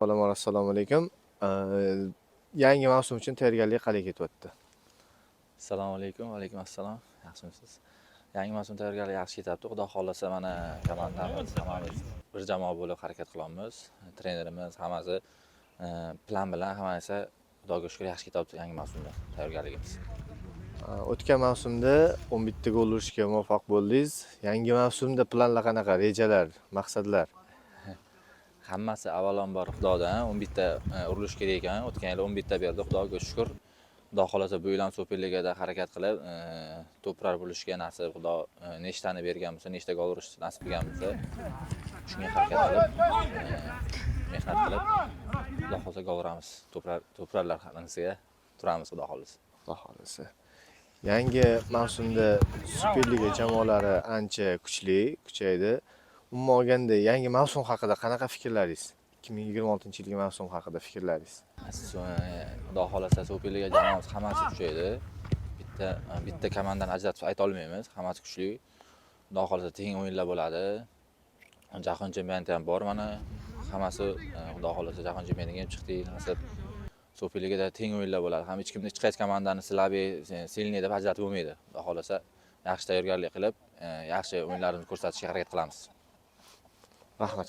Assalomu alaykum. Yangi mavsum uchun tayyorgarlik qalay ketyapti? Assalomu alaykum, va alaykum assalom. Yaxshimisiz? Yangi mavsum tayyorgarligi yaxshi ketyapti. Xudo xolasa mana komandamiz hammamiz bir jamoa bo'lib harakat qilamiz. Trenerimiz hammasi plan bilan hammasi Xudoga shukr yaxshi ketyapti yangi mavsumda tayyorgarligimiz. O'tgan mavsumda 11 ta gol urishga muvaffaq bo'ldingiz. Yangi mavsumda planlar qanaqa? Rejalar, maqsadlar? Hammasi avvalambor Xudodan 11 ta urilish kerak ekan. O'tgan yil 11 ta berdi. Xudoga shukr. Xudo xolasa bu yil ham Superligada harakat qilib, to'plar bo'lishga nasib, Xudo nechtani bergan bo'lsa, nechta gol urish nasib qilgan bo'lsa, shunga harakat qilib, mehnat qilib, Xudo xolasa gol uramiz. To'plarlar xalqisiga turamiz Xudo xolasa. Xudo xolasa. Yangi mavsumda Superliga jamoalari ancha kuchaydi. Umuman olganda yangi mavsum haqida qanaqa fikrlaringiz? 2026-yilgi mavsum haqida fikrlaringiz? Xudo xolasa Superliga jamoasi hammasi kuchaydi. Bitta komandani ajratib ayta olmaymiz. Hammasi kuchli. Xudo xolasa teng o'yinlar bo'ladi. Jahon chempionati ham bor mana. Hammasi Xudo xolasa jahon chempionatiga ham chiqdik. Nasib Superligada teng o'yinlar bo'ladi. Ham hech qaysi komandani silabi, silniy deb ajratib bo'lmaydi. Xudo xolasa yaxshi tayyorgarlik qilib, yaxshi o'yinlarni ko'rsatishga harakat qilamiz. Rahmat.